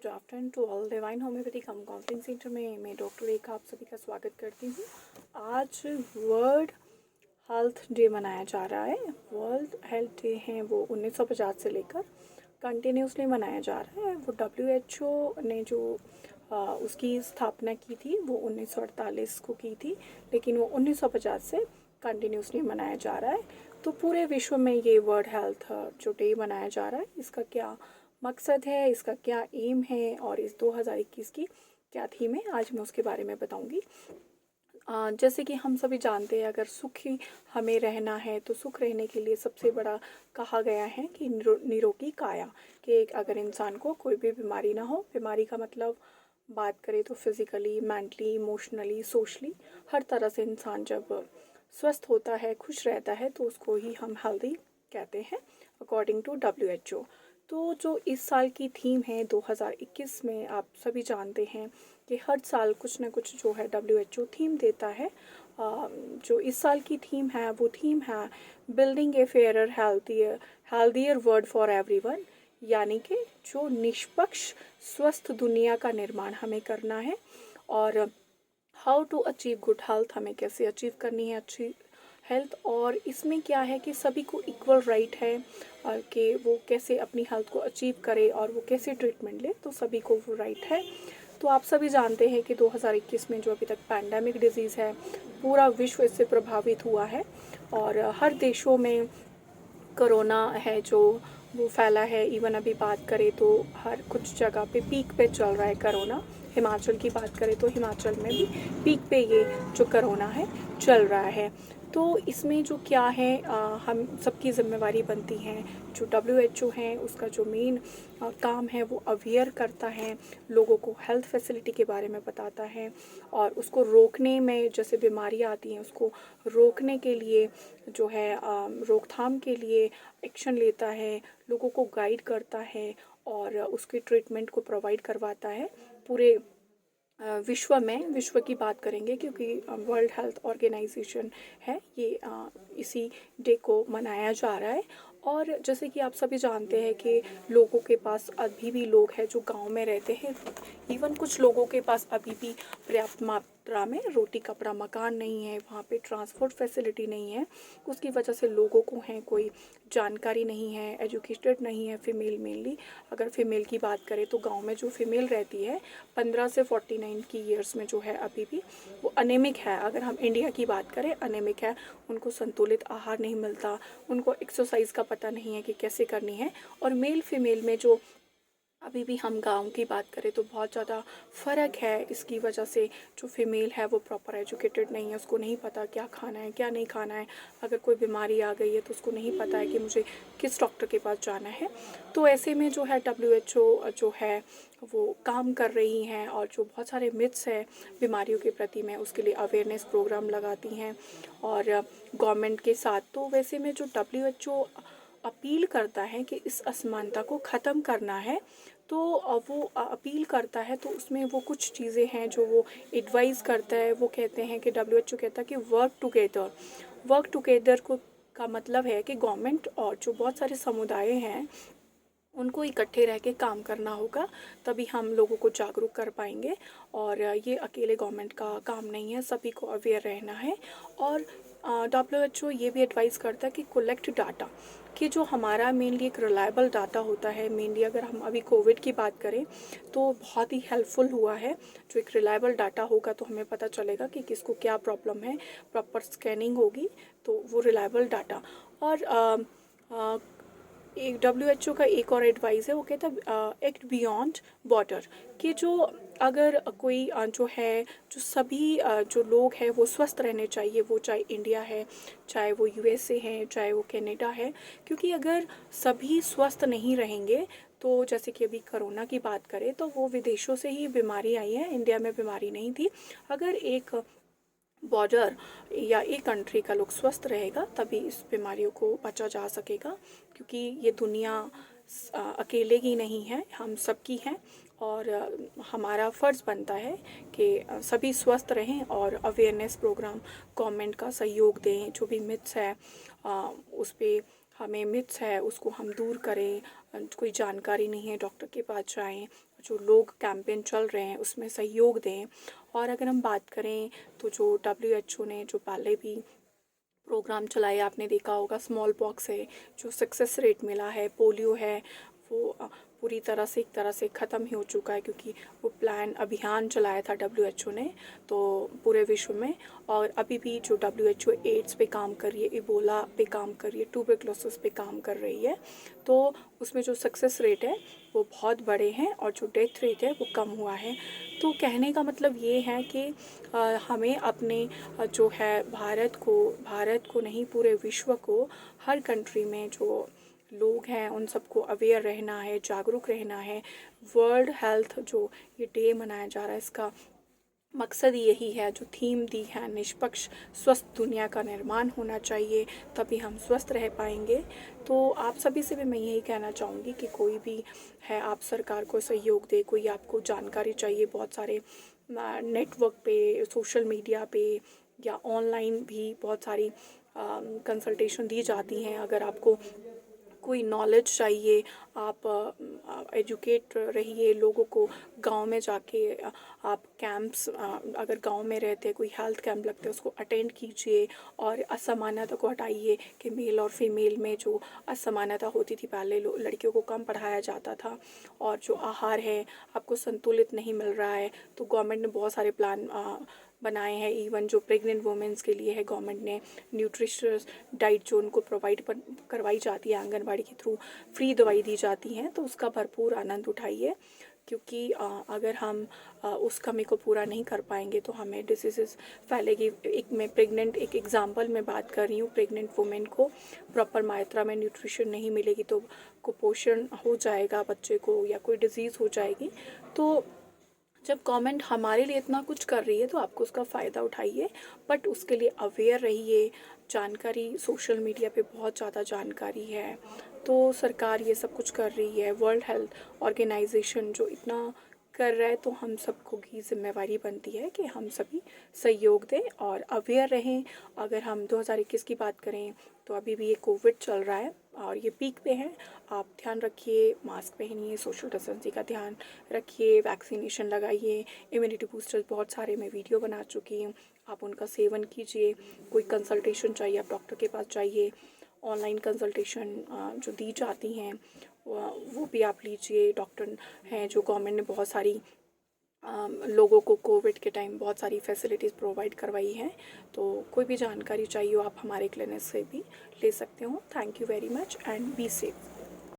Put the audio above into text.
Good afternoon to all. Divine homeopathic हम counselling centre में मैं डॉक्टर रेखा आप सभी का स्वागत करती हूँ। आज वर्ल्ड हेल्थ डे मनाया जा रहा है। वर्ल्ड हेल्थ डे है वो 1950 से लेकर कंटिन्यूसली मनाया जा रहा है। वो WHO ने जो उसकी स्थापना की थी वो 1948 को की थी, लेकिन वो 1950 से कंटिन्यूसली मनाया जा रहा है। तो पूरे विश्व में ये वर्ल्ड हेल्थ जो डे मनाया जा रहा है, इसका क्या मकसद है, इसका क्या एम है और इस 2021 की क्या थीम है, आज मैं उसके बारे में बताऊंगी। जैसे कि हम सभी जानते हैं, अगर सुखी हमें रहना है तो सुख रहने के लिए सबसे बड़ा कहा गया है कि निरोगी काया, कि अगर इंसान को कोई भी बीमारी ना हो। बीमारी का मतलब बात करें तो फिज़िकली, मेंटली, इमोशनली, सोशली हर तरह से इंसान जब स्वस्थ होता है, खुश रहता है, तो उसको ही हम हेल्दी कहते हैं अकॉर्डिंग टू WHO। तो जो इस साल की थीम है 2021 में, आप सभी जानते हैं कि हर साल कुछ ना कुछ जो है WHO थीम देता है। जो इस साल की थीम है वो थीम है building A fairer healthier world for everyone, यानी कि जो निष्पक्ष स्वस्थ दुनिया का निर्माण हमें करना है। और how to achieve good health, हमें कैसे अचीव करनी है अच्छी हेल्थ, और इसमें क्या है कि सभी को इक्वल राइट है और कि वो कैसे अपनी हेल्थ को अचीव करे और वो कैसे ट्रीटमेंट ले, तो सभी को वो राइट है। तो आप सभी जानते हैं कि 2021 में जो अभी तक पैंडेमिक डिजीज़ है, पूरा विश्व इससे प्रभावित हुआ है और हर देशों में कोरोना है जो वो फैला है। इवन अभी बात करें तो हर कुछ जगह पे पीक पे चल रहा है कोरोना। हिमाचल की बात करें तो हिमाचल में भी पीक पे ये जो कोरोना है चल रहा है। तो इसमें जो क्या है, हम सबकी ज़िम्मेवारी बनती है। जो WHO है उसका जो मेन काम है वो अवेयर करता है, लोगों को हेल्थ फैसिलिटी के बारे में बताता है और उसको रोकने में, जैसे बीमारियाँ आती हैं उसको रोकने के लिए जो है रोकथाम के लिए एक्शन लेता है, लोगों को गाइड करता है और उसके ट्रीटमेंट को प्रोवाइड करवाता है पूरे विश्व में। विश्व की बात करेंगे क्योंकि वर्ल्ड हेल्थ ऑर्गेनाइजेशन है ये, इसी डे को मनाया जा रहा है। और जैसे कि आप सभी जानते हैं कि लोगों के पास अभी भी लोग हैं जो गांव में रहते हैं। इवन कुछ लोगों के पास अभी भी पर्याप्त मात्रा में रोटी कपड़ा मकान नहीं है, वहाँ पे ट्रांसपोर्ट फैसिलिटी नहीं है। उसकी वजह से लोगों को है कोई जानकारी नहीं है, एजुकेटेड नहीं है। फीमेल मेनली, अगर फीमेल की बात करें तो गांव में जो फीमेल रहती है 15 से 49 की ईयर्स में जो है अभी भी वो अनेमिक है। अगर हम इंडिया की बात करें, अनेमिक है, उनको संतुलित आहार नहीं मिलता, उनको एक्सरसाइज का पता नहीं है कि कैसे करनी है। और मेल फीमेल में जो अभी भी हम गांव की बात करें तो बहुत ज़्यादा फ़र्क है। इसकी वजह से जो फीमेल है वो प्रॉपर एजुकेटेड नहीं है, उसको नहीं पता क्या खाना है क्या नहीं खाना है। अगर कोई बीमारी आ गई है तो उसको नहीं पता है कि मुझे किस डॉक्टर के पास जाना है। तो ऐसे में जो है WHO जो है वो काम कर रही हैं और जो बहुत सारे मिथ्स है बीमारियों के प्रति में, उसके लिए अवेयरनेस प्रोग्राम लगाती हैं और गवर्नमेंट के साथ। तो वैसे में जो WHO अपील करता है कि इस असमानता को ख़त्म करना है, तो वो अपील करता है तो उसमें वो कुछ चीज़ें हैं जो वो एडवाइस करता है। वो कहते हैं कि WHO कहता है कि वर्क टुगेदर को का मतलब है कि गवर्नमेंट और जो बहुत सारे समुदाय हैं उनको इकट्ठे रह के काम करना होगा, तभी हम लोगों को जागरूक कर पाएंगे। और ये अकेले गवर्नमेंट का काम नहीं है, सभी को अवेयर रहना है। और WHO ये भी एडवाइस करता है कि कलेक्ट डाटा, कि जो हमारा मेनली एक रिलायबल डाटा होता है। मेनली अगर हम अभी कोविड की बात करें तो बहुत ही हेल्पफुल हुआ है। जो एक रिलायबल डाटा होगा तो हमें पता चलेगा कि किसको क्या प्रॉब्लम है, प्रॉपर स्कैनिंग होगी तो वो रिलायबल डाटा। और एक WHO का एक और एडवाइस है, वो कहता है एक्ट बियॉन्ड बॉर्डर, कि जो अगर कोई जो है, जो सभी जो लोग हैं वो स्वस्थ रहने चाहिए, वो चाहे इंडिया है, चाहे वो USA है, चाहे वो कनाडा है। क्योंकि अगर सभी स्वस्थ नहीं रहेंगे तो जैसे कि अभी कोरोना की बात करें तो वो विदेशों से ही बीमारी आई है, इंडिया में बीमारी नहीं थी। अगर एक बॉर्डर या एक कंट्री का लोग स्वस्थ रहेगा तभी इस बीमारियों को बचा जा सकेगा। क्योंकि ये दुनिया अकेले की नहीं है, हम सबकी है और हमारा फ़र्ज़ बनता है कि सभी स्वस्थ रहें और अवेयरनेस प्रोग्राम गवर्नमेंट का सहयोग दें। जो भी मिथ्स है उस पर हमें मिथ्स है उसको हम दूर करें। कोई जानकारी नहीं है, डॉक्टर के पास जाएं। जो लोग कैंपेन चल रहे हैं उसमें सहयोग दें। और अगर हम बात करें तो जो WHO ने जो पहले भी प्रोग्राम चलाए, आपने देखा होगा, स्मॉल पॉक्स है, जो सक्सेस रेट मिला है, पोलियो है, वो पूरी तरह से एक तरह से ख़त्म ही हो चुका है, क्योंकि वो प्लान अभियान चलाया था WHO ने तो पूरे विश्व में। और अभी भी जो WHO एड्स पे काम कर रही है, इबोला पे काम कर रही है, ट्यूबरक्लोसिस पे काम कर रही है, तो उसमें जो सक्सेस रेट है वो बहुत बड़े हैं और जो डेथ रेट है वो कम हुआ है। तो कहने का मतलब ये है कि हमें अपने जो है भारत को नहीं, पूरे विश्व को, हर कंट्री में जो लोग हैं उन सबको अवेयर रहना है, जागरूक रहना है। वर्ल्ड हेल्थ जो ये डे मनाया जा रहा है, इसका मकसद यही है, जो थीम दी है, निष्पक्ष स्वस्थ दुनिया का निर्माण होना चाहिए, तभी हम स्वस्थ रह पाएंगे। तो आप सभी से भी मैं यही कहना चाहूँगी कि कोई भी है, आप सरकार को सहयोग दे, कोई आपको जानकारी चाहिए, बहुत सारे नेटवर्क पे, सोशल मीडिया पे या ऑनलाइन भी बहुत सारी कंसल्टेशन दी जाती हैं। अगर आपको कोई नॉलेज चाहिए, आप एजुकेट रहिए लोगों को। गांव में जाके आप कैंप्स, अगर गांव में रहते हैं, कोई हेल्थ कैंप लगते हैं, उसको अटेंड कीजिए और असमानता को हटाइए कि मेल और फीमेल में जो असमानता होती थी पहले, लड़कियों को कम पढ़ाया जाता था, और जो आहार है आपको संतुलित नहीं मिल रहा है, तो गवर्नमेंट ने बहुत सारे प्लान बनाए हैं। इवन जो प्रेग्नेंट वुमेंस के लिए है, गवर्नमेंट ने न्यूट्रिशियस डाइट जो उनको प्रोवाइड करवाई जाती है, आंगनबाड़ी के थ्रू फ्री दवाई दी जाती हैं, तो उसका भरपूर आनंद उठाइए। क्योंकि अगर हम उस कमी को पूरा नहीं कर पाएंगे तो हमें डिसीज़ फैलेगी। एक एग्जांपल में बात कर रही हूँ, प्रेग्नेंट वुमेन को प्रॉपर मात्रा में न्यूट्रिशन नहीं मिलेगी तो कुपोषण हो जाएगा बच्चे को, या कोई डिज़ीज़ हो जाएगी। तो जब गवर्नमेंट हमारे लिए इतना कुछ कर रही है तो आपको उसका फ़ायदा उठाइए, बट उसके लिए अवेयर रहिए। जानकारी सोशल मीडिया पे बहुत ज़्यादा जानकारी है, तो सरकार ये सब कुछ कर रही है, वर्ल्ड हेल्थ ऑर्गेनाइजेशन जो इतना कर रहा है, तो हम सबको की जिम्मेवारी बनती है कि हम सभी सहयोग दें और अवेयर रहें। अगर हम 2021 की बात करें तो अभी भी ये कोविड चल रहा है और ये पीक पे है। आप ध्यान रखिए, मास्क पहनिए, सोशल डिस्टेंसिंग का ध्यान रखिए, वैक्सीनेशन लगाइए, इम्यूनिटी बूस्टर्स बहुत सारे मैं वीडियो बना चुकी हूँ, आप उनका सेवन कीजिए। कोई कंसल्टेशन चाहिए आप डॉक्टर के पास जाइए, ऑनलाइन कंसल्टेशन जो दी जाती हैं वो भी आप लीजिए। डॉक्टर हैं जो गवर्नमेंट ने बहुत सारी लोगों को कोविड के टाइम बहुत सारी फैसिलिटीज़ प्रोवाइड करवाई हैं, तो कोई भी जानकारी चाहिए हो आप हमारे क्लिनिक से भी ले सकते हो। Thank you very much and be safe.